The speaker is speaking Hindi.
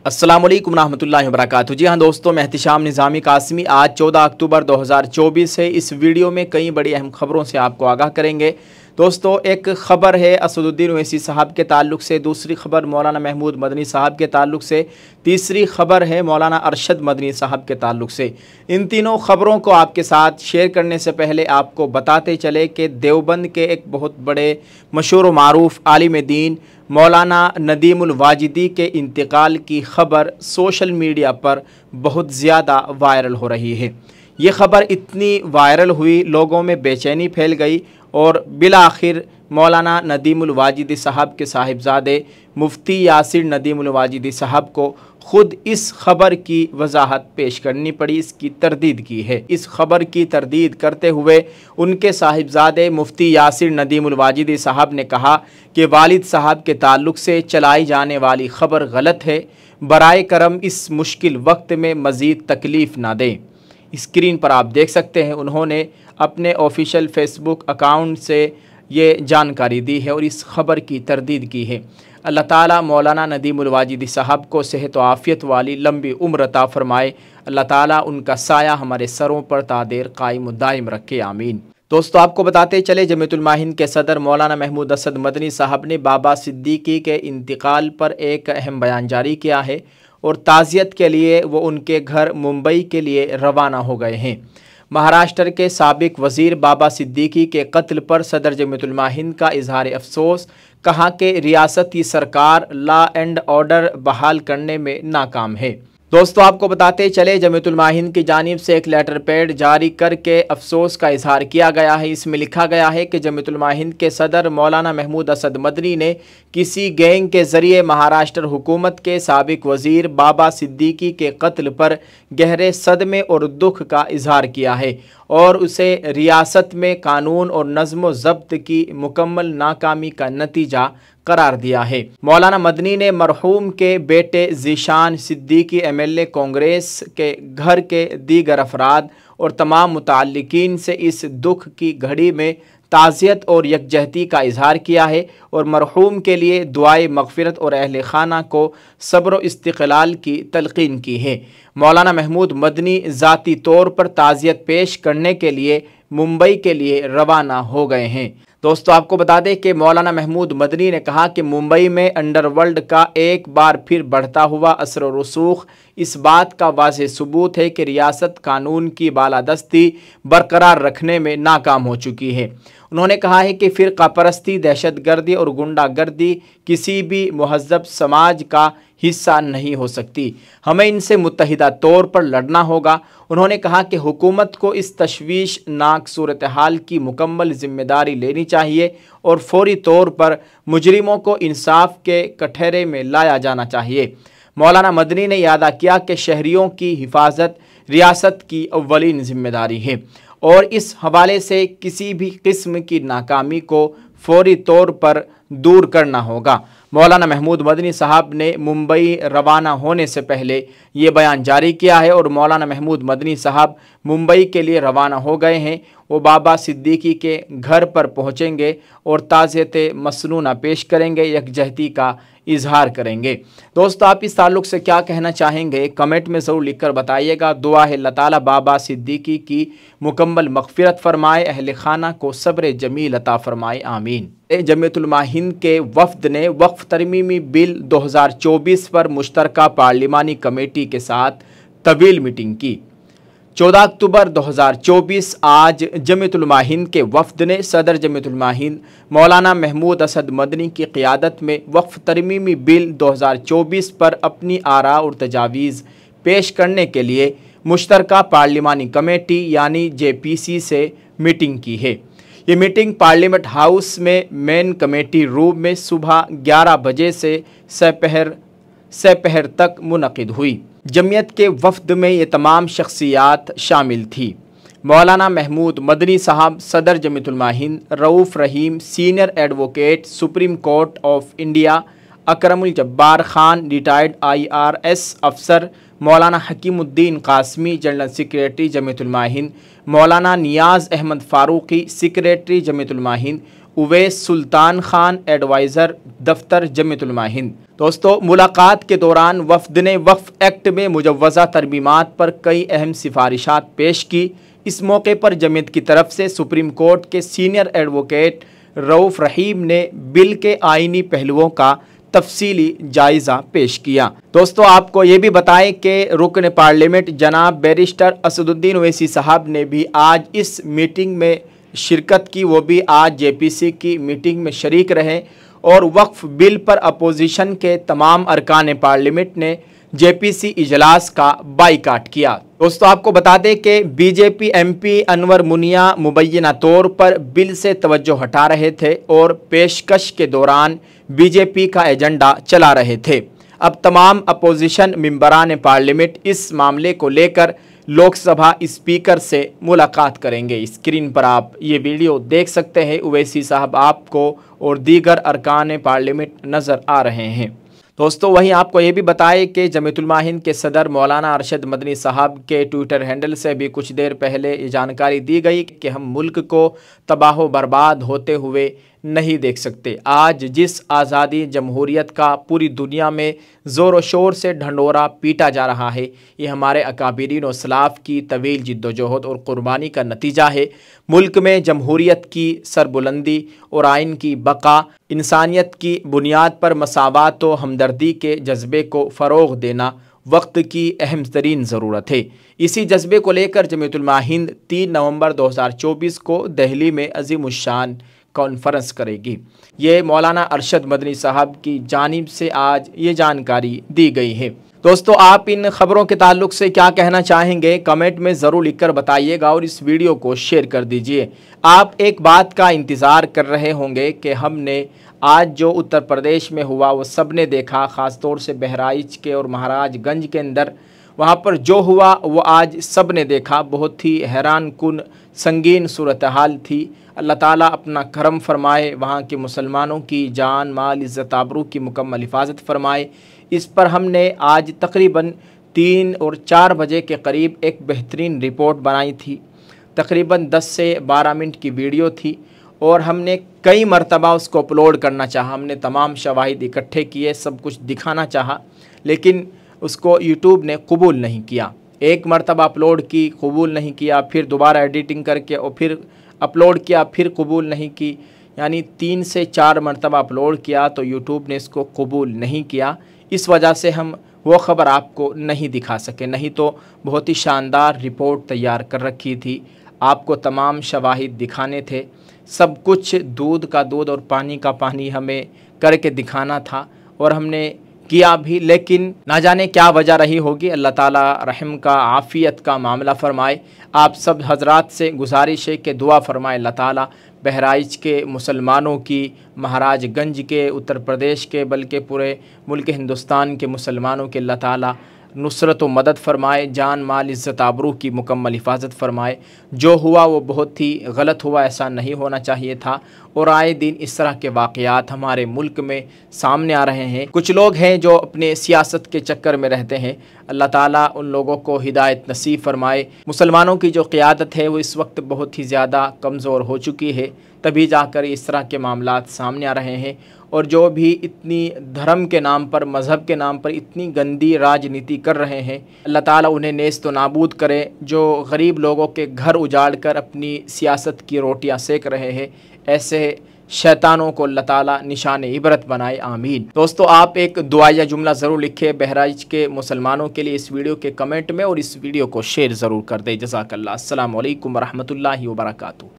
अस्सलामुअलैकुम रहमतुल्लाहि व बरकातुहू। जी हाँ दोस्तों, मैं एहतिशाम निज़ामी कासमी आज 14 अक्टूबर 2024 है। इस वीडियो में कई बड़ी अहम खबरों से आपको आगाह करेंगे। दोस्तों, एक ख़बर है असदुद्दीन ओवैसी साहब के ताल्लुक़ से, दूसरी खबर मौलाना महमूद मदनी साहब के ताल्लुक़ से, तीसरी खबर है मौलाना अरशद मदनी साहब के ताल्लुक़ से। इन तीनों ख़बरों को आपके साथ शेयर करने से पहले आपको बताते चले कि देवबंद के एक बहुत बड़े मशहूर व मारूफ़ आलिम दीन मौलाना नदीमुल वाजिदी के इंतकाल की ख़बर सोशल मीडिया पर बहुत ज़्यादा वायरल हो रही है। ये ख़बर इतनी वायरल हुई, लोगों में बेचैनी फैल गई और बिलाखिर मौलाना नदीमुल वाजिदी साहब के साहिबजादे मुफ्ती यासिर नदीमुल वाजिदी साहब को ख़ुद इस ख़बर की वजाहत पेश करनी पड़ी, इसकी तरदीद की है। इस ख़बर की तरदीद करते हुए उनके साहिबजादे मुफ्ती यासिर नदीमुल वाजिदी साहब ने कहा कि वालिद साहब के ताल्लुक़ से चलाई जाने वाली ख़बर गलत है, बराए करम इस मुश्किल वक्त में मज़ीद तकलीफ़ ना दें। स्क्रीन पर आप देख सकते हैं, उन्होंने अपने ऑफिशियल फेसबुक अकाउंट से ये जानकारी दी है और इस ख़बर की तरदीद की है। अल्लाह ताला मौलाना नदीमुल वाजिदी साहब को सेहत व आफ़ियत वाली लंबी उम्र अता फ़रमाए। अल्लाह ताला उनका साया हमारे सरों पर तादेर कायम दायम रखे, आमीन। दोस्तों, आपको बताते चले जमीयतुल माहिन के सदर मौलाना महमूद असद मदनी साहब ने बाबा सिद्दीकी के इंतकाल पर एक अहम बयान जारी किया है और ताज़ियत के लिए वो उनके घर मुंबई के लिए रवाना हो गए हैं। महाराष्ट्र के साबिक वज़ीर बाबा सिद्दीकी के कत्ल पर सदर जमीयतुल माहिन का इजहार अफसोस, कहा कि रियासती सरकार लॉ एंड ऑर्डर बहाल करने में नाकाम है। दोस्तों, आपको बताते चले जमीयतुल माहिन की जानिब से एक लेटर पैड जारी करके अफसोस का इजहार किया गया है। इसमें लिखा गया है कि जमीयतुल माहिन के सदर मौलाना महमूद असद मदनी ने किसी गैंग के ज़रिए महाराष्ट्र हुकूमत के साबिक वज़ीर बाबा सिद्दीकी के कत्ल पर गहरे सदमे और दुख का इजहार किया है और उसे रियासत में कानून और नज़्म व ज़ब्त की मुकम्मल नाकामी का नतीजा करार दिया है। मौलाना मदनी ने मरहूम के बेटे ज़ीशान सिद्दीकी MLA कांग्रेस के घर के दीगर अफराद और तमाम मुताल्लिकीन से इस दुख की घड़ी में ताज़ियत और यकजहती का इजहार किया है और मरहूम के लिए दुआए मग़फ़िरत और अहले खाना को सब्र व इस्तिक़लाल की तलक़ीन की है। मौलाना महमूद मदनी ज़ाती तौर पर ताज़ियत पेश करने के लिए मुंबई के लिए रवाना हो गए हैं। दोस्तों, आपको बता दें कि मौलाना महमूद मदनी ने कहा कि मुंबई में अंडरवर्ल्ड का एक बार फिर बढ़ता हुआ असर व रसूख इस बात का वाज़ेह सबूत है कि रियासत कानून की बालादस्ती बरकरार रखने में नाकाम हो चुकी है। उन्होंने कहा है कि फ़िरक़ा परस्ती, दहशतगर्दी और गुंडागर्दी किसी भी महज़्ज़ब समाज का हिस्सा नहीं हो सकती। हमें इनसे मुत्तहिदा तौर पर लड़ना होगा। उन्होंने कहा कि हुकूमत को इस तशवीशनाक सूरत हाल की मुकम्मल ज़िम्मेदारी लेनी चाहिए और फौरी तौर पर मुजरिमों को इंसाफ के कटहरे में लाया जाना चाहिए। मौलाना मदनी ने यादा किया कि शहरियों की हिफाजत रियासत की अव्वलीन ज़िम्मेदारी है और इस हवाले से किसी भी किस्म की नाकामी को फौरी तौर पर दूर करना होगा। मौलाना महमूद मदनी साहब ने मुंबई रवाना होने से पहले ये बयान जारी किया है और मौलाना महमूद मदनी साहब मुंबई के लिए रवाना हो गए हैं। वो बाबा सिद्दीकी के घर पर पहुंचेंगे और ताज़ियत मसनूना पेश करेंगे, यकजहती का इजहार करेंगे। दोस्तों, आप इस ताल्लुक़ से क्या कहना चाहेंगे कमेंट में ज़रूर लिखकर बताइएगा। दुआ है अल्लाह ताला बाबा सिद्दीकी की मुकम्मल मग़फ़िरत फ़रमाए, अहले खाना को सब्र जमील अता फ़रमाए, आमीन। जमीयतुल माहिन के वफ़द ने वक्फ़ तरमीमी बिल 2024 पर मुश्तरका पार्लिमानी कमेटी के साथ तवील मीटिंग की। 14 अक्टूबर 2024 आज जमीयतुल माहिन के वफ़द ने सदर जमीयतुल माहिन मौलाना महमूद असद मदनी की क़ियादत में वक्फ़ तरमीमी बिल 2024 पर अपनी आरा और तजावीज़ पेश करने के लिए मुश्तरका पार्लिमानी कमेटी यानी JPC से मीटिंग की है। ये मीटिंग पार्लियामेंट हाउस में मेन कमेटी रूम में सुबह 11 बजे से सपहर तक मुनक़िद हुई। जमीयत के वफ़द में ये तमाम शख्सियात शामिल थी। मौलाना महमूद मदनी साहब सदर Jamiatul Mahin, Rauf Rahim senior advocate Supreme Court of India, Akramul Jabbar Khan retired IRS अफसर, मौलाना हकीमुद्दीन कासमी जनरल सेक्रेटरी जमीयतुल माहिन, मौलाना नियाज़ अहमद फ़ारूक़ी सेक्रेटरी जमीयतुल माहिन, उवैस सुल्तान खान, एडवाइज़र दफ्तर जमीयत उलमा हिंद। दोस्तों, मुलाकात के दौरान वफ़द ने वक्फ एक्ट में मुजव्वज़ा तरमीमात पर कई अहम सिफारिशात पेश की। इस मौके पर जमीयत की तरफ से सुप्रीम कोर्ट के सीनियर एडवोकेट रऊफ़ रहीम ने बिल के आइनी पहलुओं का तफसीली जायज़ा पेश किया। दोस्तों, आपको ये भी बताएं कि रुकन पार्लियामेंट जनाब बैरिस्टर असदुद्दीन ओवैसी साहब ने भी आज इस मीटिंग में शिरकत की। वो भी आज जेपीसी की मीटिंग में शरीक रहे और वक्फ बिल पर अपोजिशन के तमाम अरकान पार्लियामेंट ने जेपीसी इजलास का बाइकाट किया। दोस्तों, आपको बता दें कि बीजेपी एमपी अनवर मुनिया मुबैना तौर पर बिल से तवज्जो हटा रहे थे और पेशकश के दौरान बीजेपी का एजेंडा चला रहे थे। अब तमाम अपोजिशन मेंबरान पार्लियामेंट इस मामले को लेकर लोकसभा स्पीकर से मुलाकात करेंगे। स्क्रीन पर आप ये वीडियो देख सकते हैं। ओवैसी साहब आपको और दीगर अरकान पार्लियामेंट नज़र आ रहे हैं। दोस्तों, वहीं आपको ये भी बताएं कि जमीयत उलमा हिंद के सदर मौलाना अरशद मदनी साहब के ट्विटर हैंडल से भी कुछ देर पहले ये जानकारी दी गई कि हम मुल्क को तबाह बर्बाद होते हुए नहीं देख सकते। आज जिस आज़ादी जमहूरियत का पूरी दुनिया में ज़ोर शोर से ढंढोरा पीटा जा रहा है, ये हमारे अकाबिरीन और सलाफ की तवील जिद्दोजहद और क़ुरबानी का नतीजा है। मुल्क में जमहूरियत की सरबुलंदी और आइन की बका, इंसानियत की बुनियाद पर मसावात व हमदर्दी के जज्बे को फ़रोग़ देना वक्त की अहम तरीन ज़रूरत है। इसी जज्बे को लेकर जमीयत उलमा हिंद 3 नवंबर 2024 को दिल्ली में अज़ीमुश्शान कॉन्फ्रेंस करेगी। ये मौलाना अरशद मदनी साहब की जानिब से आज ये जानकारी दी गई है। दोस्तों, आप इन खबरों के ताल्लुक से क्या कहना चाहेंगे, कमेंट में ज़रूर लिखकर बताइएगा और इस वीडियो को शेयर कर दीजिए। आप एक बात का इंतज़ार कर रहे होंगे कि हमने आज जो उत्तर प्रदेश में हुआ वो सब ने देखा, ख़ास तौर से बहराइच के और महाराजगंज के अंदर वहाँ पर जो हुआ वो आज सब ने देखा। बहुत ही हैरान कुन संगीन सूरत हाल थी। अल्लाह ताला अपना करम फरमाए, वहाँ के मुसलमानों की जान माल इज़्ज़त आबरू की मुकम्मल हिफाजत फरमाए। इस पर हमने आज तकरीबन 3 और 4 बजे के करीब एक बेहतरीन रिपोर्ट बनाई थी। तकरीबन 10 से 12 मिनट की वीडियो थी और हमने कई मरतबा उसको अपलोड करना चाहा। हमने तमाम शवाहिद इकट्ठे किए, सब कुछ दिखाना चाहा, लेकिन उसको यूट्यूब ने कबूल नहीं किया। एक मरतबा अपलोड की, कबूल नहीं किया, फिर दोबारा एडिटिंग करके और फिर अपलोड किया, फिर कबूल नहीं की। यानी 3 से 4 मरतबा अपलोड किया तो यूट्यूब ने इसको कबूल नहीं किया। इस वजह से हम वो ख़बर आपको नहीं दिखा सके, नहीं तो बहुत ही शानदार रिपोर्ट तैयार कर रखी थी। आपको तमाम शवाहिद दिखाने थे, सब कुछ दूध का दूध और पानी का पानी हमें करके दिखाना था और हमने किया भी, लेकिन ना जाने क्या वजह रही होगी। अल्लाह ताला रहम का, आफ़ियत का मामला फ़रमाए। आप सब हजरात से गुजारिश है कि दुआ फ़रमाए अल्लाह ताला बहराइच के मुसलमानों की, महाराजगंज के, उत्तर प्रदेश के, बल्कि पूरे मुल्क हिंदुस्तान के मुसलमानों के अल्लाह ताला नुसरत व मदद फ़रमाए, जान माल इज़्ज़त आबरू की मुकम्मल हिफाजत फ़रमाए। जो हुआ वो बहुत ही गलत हुआ, ऐसा नहीं होना चाहिए था और आए दिन इस तरह के वाक़यात हमारे मुल्क में सामने आ रहे हैं। कुछ लोग हैं जो अपने सियासत के चक्कर में रहते हैं, अल्लाह ताला उन लोगों को हिदायत नसीब फ़रमाए। मुसलमानों की जो क़ियादत है वो इस वक्त बहुत ही ज़्यादा कमज़ोर हो चुकी है, तभी जाकर इस तरह के मामलात सामने आ रहे हैं। और जो भी इतनी धर्म के नाम पर, मज़हब के नाम पर इतनी गंदी राजनीति कर रहे हैं, अल्लाह ताला उन्हें नेस्त व नाबूद करे। जो गरीब लोगों के घर उजाड़ कर अपनी सियासत की रोटियां सेक रहे हैं, ऐसे शैतानों को अल्लाह ताला निशान इबरत बनाए, आमीन। दोस्तों, आप एक दुआया जुमला ज़रूर लिखें बहराइच के मुसलमानों के लिए इस वीडियो के कमेंट में और इस वीडियो को शेयर ज़रूर कर दें। जज़ाकल्लाह। अस्सलामु अलैकुम वरहमतुल्लाहि वबरकातुहू।